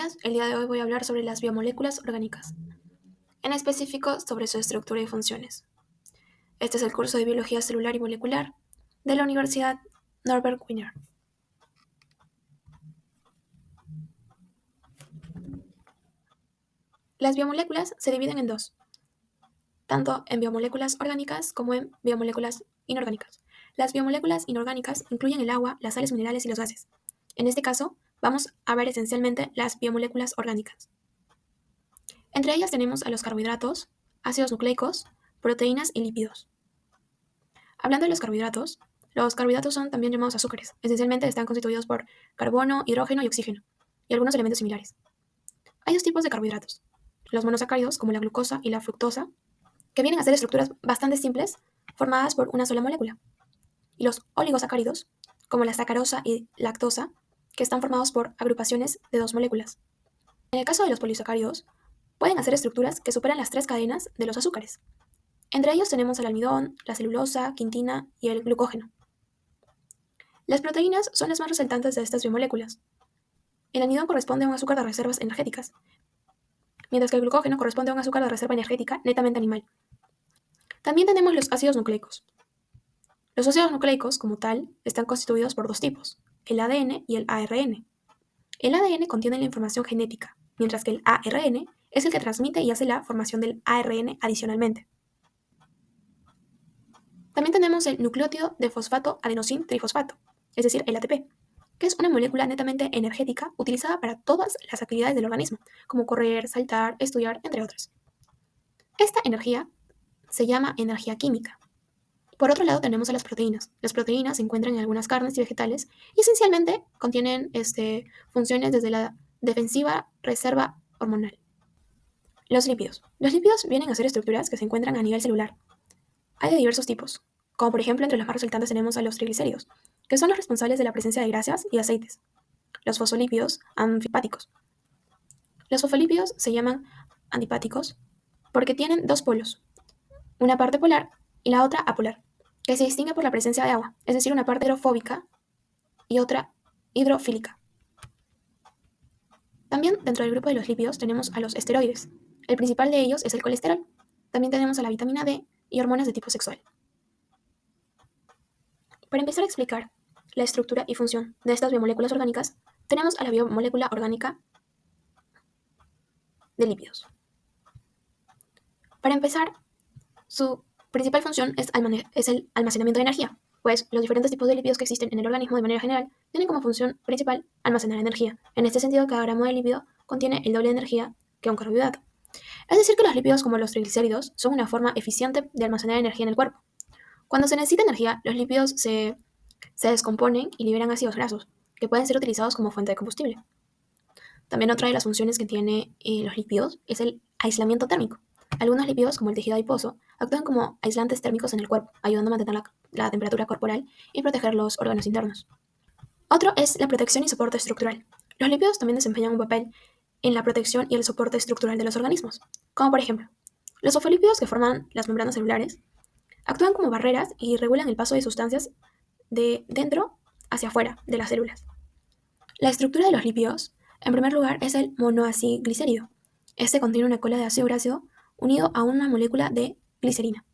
días, el día de hoy voy a hablar sobre las biomoléculas orgánicas, en específico sobre su estructura y funciones. Este es el curso de Biología Celular y Molecular de la Universidad Norbert Wiener. Las biomoléculas se dividen en dos, tanto en biomoléculas orgánicas como en biomoléculas inorgánicas. Las biomoléculas inorgánicas incluyen el agua, las sales minerales y los gases. En este caso, vamos a ver esencialmente las biomoléculas orgánicas. Entre ellas tenemos a los carbohidratos, ácidos nucleicos, proteínas y lípidos. Hablando de los carbohidratos son también llamados azúcares. Esencialmente están constituidos por carbono, hidrógeno y oxígeno, y algunos elementos similares. Hay dos tipos de carbohidratos: los monosacáridos, como la glucosa y la fructosa, que vienen a ser estructuras bastante simples, formadas por una sola molécula, y los oligosacáridos, como la sacarosa y lactosa, que están formados por agrupaciones de dos moléculas. En el caso de los polisacáridos, pueden hacer estructuras que superan las tres cadenas de los azúcares. Entre ellos tenemos el almidón, la celulosa, quintina y el glucógeno. Las proteínas son las más resaltantes de estas biomoléculas. El almidón corresponde a un azúcar de reservas energéticas, mientras que el glucógeno corresponde a un azúcar de reserva energética netamente animal. También tenemos los ácidos nucleicos. Los ácidos nucleicos, como tal, están constituidos por dos tipos, el ADN y el ARN. El ADN contiene la información genética, mientras que el ARN es el que transmite y hace la formación del ARN adicionalmente. También tenemos el nucleótido de fosfato adenosin trifosfato, es decir, el ATP, que es una molécula netamente energética utilizada para todas las actividades del organismo, como correr, saltar, estudiar, entre otras. Esta energía se llama energía química. Por otro lado tenemos a las proteínas. Las proteínas se encuentran en algunas carnes y vegetales y esencialmente contienen funciones desde la defensiva reserva hormonal. Los lípidos. Los lípidos vienen a ser estructuras que se encuentran a nivel celular. Hay de diversos tipos, como por ejemplo entre los más resaltantes tenemos a los triglicéridos, que son los responsables de la presencia de grasas y aceites. Los fosfolípidos anfipáticos. Los fosfolípidos se llaman antipáticos porque tienen dos polos, una parte polar y la otra apolar, que se distingue por la presencia de agua, es decir, una parte hidrofóbica y otra hidrofílica. También dentro del grupo de los lípidos tenemos a los esteroides. El principal de ellos es el colesterol. También tenemos a la vitamina D y hormonas de tipo sexual. Para empezar a explicar la estructura y función de estas biomoléculas orgánicas, tenemos a la biomolécula orgánica de lípidos. Para empezar, su principal función es el almacenamiento de energía, pues los diferentes tipos de lípidos que existen en el organismo de manera general tienen como función principal almacenar energía. En este sentido, cada gramo de lípido contiene el doble de energía que un carbohidrato. Es decir, que los lípidos, como los triglicéridos, son una forma eficiente de almacenar energía en el cuerpo. Cuando se necesita energía, los lípidos se descomponen y liberan ácidos grasos, que pueden ser utilizados como fuente de combustible. También otra de las funciones que tienen los lípidos es el aislamiento térmico. Algunos lípidos, como el tejido adiposo, actúan como aislantes térmicos en el cuerpo, ayudando a mantener la temperatura corporal y proteger los órganos internos. Otro es la protección y soporte estructural. Los lípidos también desempeñan un papel en la protección y el soporte estructural de los organismos, como por ejemplo, los fosfolípidos que forman las membranas celulares actúan como barreras y regulan el paso de sustancias de dentro hacia afuera de las células. La estructura de los lípidos, en primer lugar, es el monoaciglicérido. Este contiene una cola de ácido graso unido a una molécula de glicerina.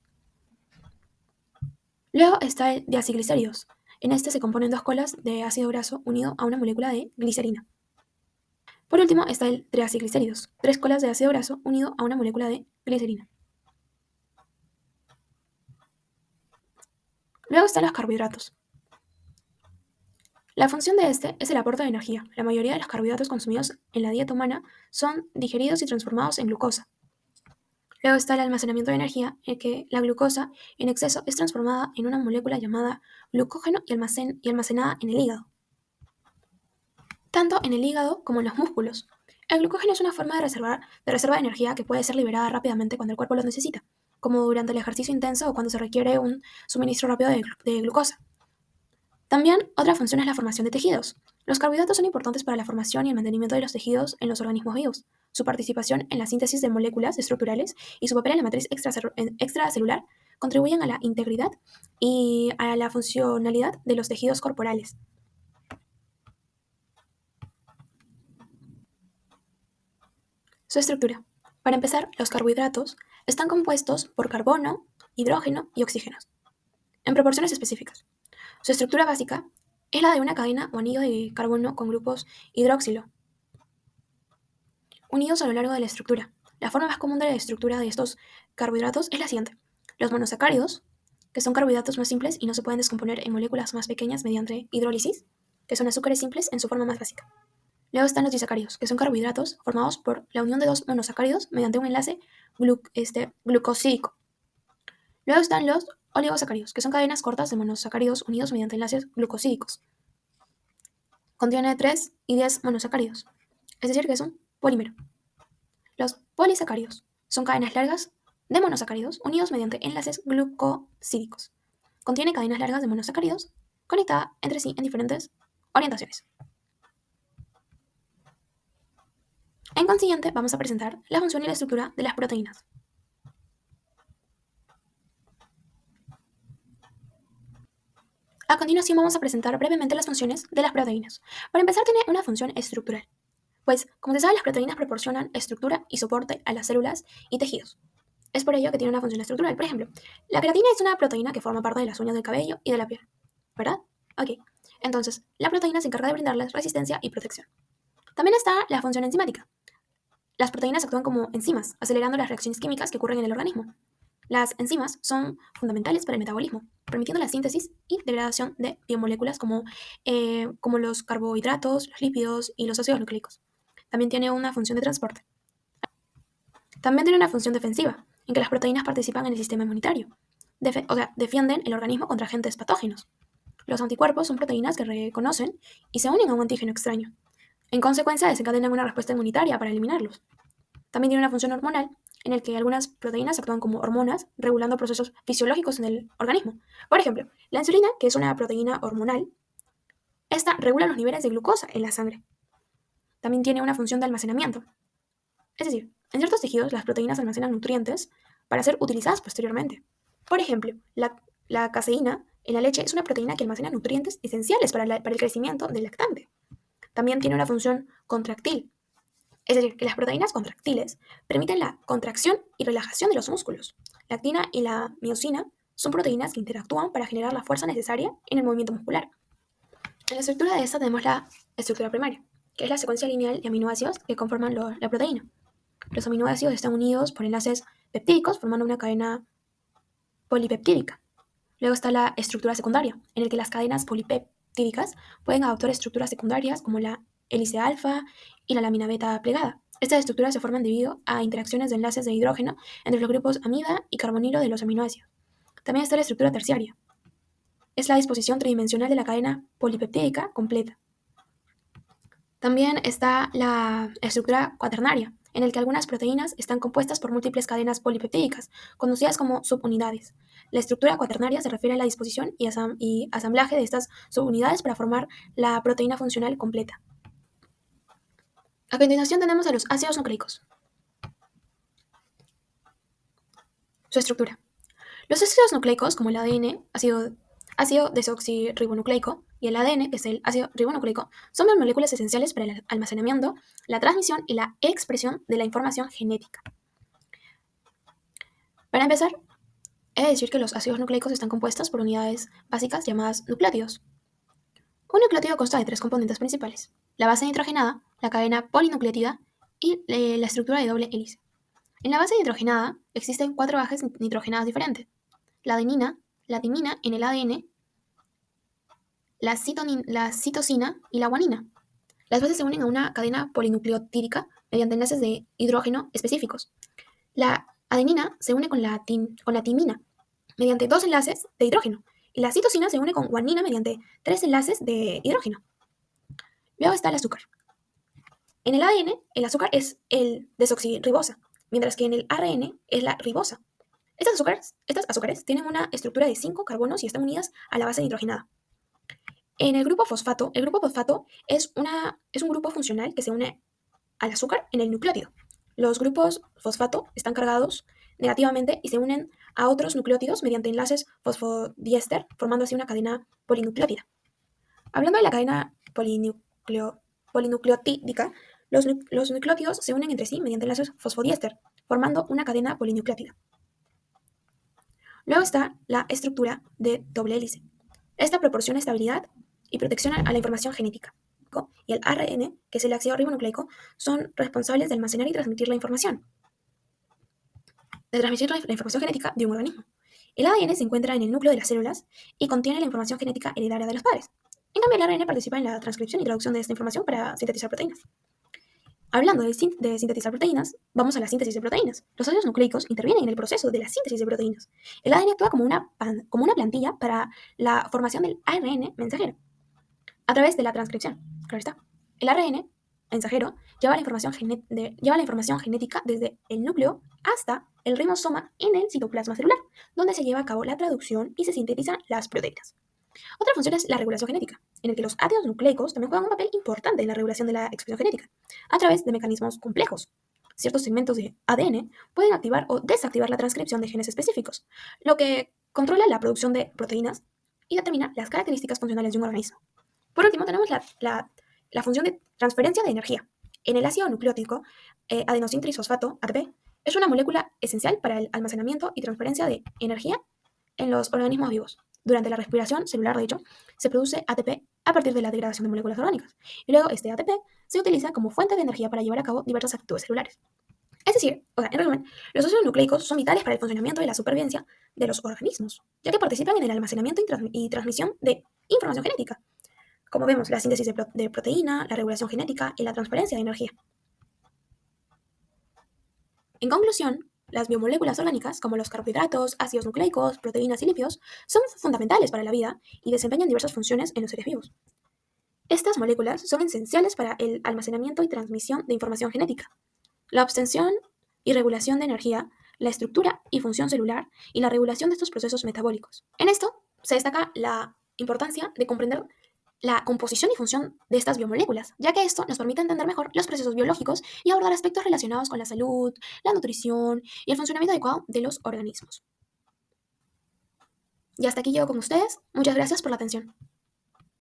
Luego está el diaciglicéridos. En este se componen dos colas de ácido graso unido a una molécula de glicerina. Por último está el triaciglicéridos, tres colas de ácido graso unido a una molécula de glicerina. Luego están los carbohidratos. La función de este es el aporte de energía. La mayoría de los carbohidratos consumidos en la dieta humana son digeridos y transformados en glucosa. Luego está el almacenamiento de energía, en que la glucosa en exceso es transformada en una molécula llamada glucógeno y almacenada en el hígado. Tanto en el hígado como en los músculos. El glucógeno es una forma de reserva de energía que puede ser liberada rápidamente cuando el cuerpo lo necesita, como durante el ejercicio intenso o cuando se requiere un suministro rápido de glucosa. También otra función es la formación de tejidos. Los carbohidratos son importantes para la formación y el mantenimiento de los tejidos en los organismos vivos. Su participación en la síntesis de moléculas estructurales y su papel en la matriz extracelular contribuyen a la integridad y a la funcionalidad de los tejidos corporales. Su estructura. Para empezar, los carbohidratos están compuestos por carbono, hidrógeno y oxígenos, en proporciones específicas. Su estructura básica es la de una cadena o anillo de carbono con grupos hidroxilo unidos a lo largo de la estructura. La forma más común de la estructura de estos carbohidratos es la siguiente. Los monosacáridos, que son carbohidratos más simples y no se pueden descomponer en moléculas más pequeñas mediante hidrólisis, que son azúcares simples en su forma más básica. Luego están los disacáridos, que son carbohidratos formados por la unión de dos monosacáridos mediante un enlace glucosídico. Luego están los oligosacáridos, que son cadenas cortas de monosacáridos unidos mediante enlaces glucosídicos. Contiene 3 y 10 monosacáridos, es decir, que es un polímero. Los polisacáridos son cadenas largas de monosacáridos unidos mediante enlaces glucosídicos. Contiene cadenas largas de monosacáridos conectadas entre sí en diferentes orientaciones. En consiguiente, vamos a presentar la función y la estructura de las proteínas. A continuación vamos a presentar brevemente las funciones de las proteínas. Para empezar, tiene una función estructural, pues, como se sabe, las proteínas proporcionan estructura y soporte a las células y tejidos. Es por ello que tiene una función estructural. Por ejemplo, la queratina es una proteína que forma parte de las uñas del cabello y de la piel, ¿verdad? Ok. Entonces, la proteína se encarga de brindarles resistencia y protección. También está la función enzimática. Las proteínas actúan como enzimas, acelerando las reacciones químicas que ocurren en el organismo. Las enzimas son fundamentales para el metabolismo, permitiendo la síntesis y degradación de biomoléculas como los carbohidratos, los lípidos y los ácidos nucleicos. También tiene una función de transporte. También tiene una función defensiva, en que las proteínas participan en el sistema inmunitario. Defienden el organismo contra agentes patógenos. Los anticuerpos son proteínas que reconocen y se unen a un antígeno extraño. En consecuencia, desencadenan una respuesta inmunitaria para eliminarlos. También tiene una función hormonal, en el que algunas proteínas actúan como hormonas, regulando procesos fisiológicos en el organismo. Por ejemplo, la insulina, que es una proteína hormonal, esta regula los niveles de glucosa en la sangre. También tiene una función de almacenamiento. Es decir, en ciertos tejidos las proteínas almacenan nutrientes para ser utilizadas posteriormente. Por ejemplo, la caseína en la leche es una proteína que almacena nutrientes esenciales para el crecimiento del lactante. También tiene una función contractil, es decir, que las proteínas contractiles permiten la contracción y relajación de los músculos. La actina y la miosina son proteínas que interactúan para generar la fuerza necesaria en el movimiento muscular. En la estructura de esta tenemos la estructura primaria, que es la secuencia lineal de aminoácidos que conforman la proteína. Los aminoácidos están unidos por enlaces peptídicos formando una cadena polipeptídica. Luego está la estructura secundaria, en la que las cadenas polipeptídicas pueden adoptar estructuras secundarias como la hélice alfa y la lámina beta plegada. Estas estructuras se forman debido a interacciones de enlaces de hidrógeno entre los grupos amida y carbonilo de los aminoácidos. También está la estructura terciaria. Es la disposición tridimensional de la cadena polipeptídica completa. También está la estructura cuaternaria, en el que algunas proteínas están compuestas por múltiples cadenas polipeptídicas, conocidas como subunidades. La estructura cuaternaria se refiere a la disposición y asamblaje de estas subunidades para formar la proteína funcional completa. A continuación tenemos a los ácidos nucleicos. Su estructura. Los ácidos nucleicos, como el ADN, ácido desoxirribonucleico, y el ADN, que es el ácido ribonucleico, son moléculas esenciales para el almacenamiento, la transmisión y la expresión de la información genética. Para empezar, he de decir que los ácidos nucleicos están compuestos por unidades básicas llamadas nucleótidos. Un nucleótido consta de 3 componentes principales: la base nitrogenada, la cadena polinucleótida y la estructura de doble hélice. En la base nitrogenada existen 4 bases nitrogenadas diferentes: la adenina, la timina en el ADN, la citosina y la guanina. Las bases se unen a una cadena polinucleotídica mediante enlaces de hidrógeno específicos. La adenina se une con la timina mediante 2 enlaces de hidrógeno y la citosina se une con guanina mediante 3 enlaces de hidrógeno. Luego está el azúcar. En el ADN, el azúcar es el desoxirribosa, mientras que en el ARN es la ribosa. Estas azúcares tienen una estructura de 5 carbonos y están unidas a la base nitrogenada. En el grupo fosfato es un grupo funcional que se une al azúcar en el nucleótido. Los grupos fosfato están cargados negativamente y se unen a otros nucleótidos mediante enlaces fosfodiéster, formando así una cadena polinucleótida. Hablando de la cadena polinucleotídica, Los nucleótidos se unen entre sí mediante enlaces fosfodiéster, formando una cadena polinucleótida. Luego está la estructura de doble hélice. Esta proporciona estabilidad y protección a la información genética. Y el ARN, que es el ácido ribonucleico, son responsables de almacenar y transmitir la información genética de un organismo. El ADN se encuentra en el núcleo de las células y contiene la información genética heredaria de los padres. En cambio, el ARN participa en la transcripción y traducción de esta información para sintetizar proteínas. Hablando de sintetizar proteínas, vamos a la síntesis de proteínas. Los ácidos nucleicos intervienen en el proceso de la síntesis de proteínas. El ADN actúa como una plantilla para la formación del ARN mensajero a través de la transcripción. Claro está. El ARN mensajero lleva la información genética desde el núcleo hasta el ribosoma en el citoplasma celular, donde se lleva a cabo la traducción y se sintetizan las proteínas. Otra función es la regulación genética, en el que los ácidos nucleicos también juegan un papel importante en la regulación de la expresión genética, a través de mecanismos complejos. Ciertos segmentos de ADN pueden activar o desactivar la transcripción de genes específicos, lo que controla la producción de proteínas y determina las características funcionales de un organismo. Por último, tenemos la función de transferencia de energía. En el ácido nucleótico, adenosín-trisfosfato, ATP, es una molécula esencial para el almacenamiento y transferencia de energía en los organismos vivos. Durante la respiración celular, de hecho, se produce ATP a partir de la degradación de moléculas orgánicas. Y luego este ATP se utiliza como fuente de energía para llevar a cabo diversas actitudes celulares. Es decir, en resumen, los ácidos nucleicos son vitales para el funcionamiento y la supervivencia de los organismos, ya que participan en el almacenamiento y transmisión de información genética. Como vemos, la síntesis de proteína, la regulación genética y la transferencia de energía. En conclusión, las biomoléculas orgánicas, como los carbohidratos, ácidos nucleicos, proteínas y lípidos, son fundamentales para la vida y desempeñan diversas funciones en los seres vivos. Estas moléculas son esenciales para el almacenamiento y transmisión de información genética, la obtención y regulación de energía, la estructura y función celular y la regulación de estos procesos metabólicos. En esto se destaca la importancia de comprender la composición y función de estas biomoléculas, ya que esto nos permite entender mejor los procesos biológicos y abordar aspectos relacionados con la salud, la nutrición y el funcionamiento adecuado de los organismos. Y hasta aquí llego con ustedes. Muchas gracias por la atención.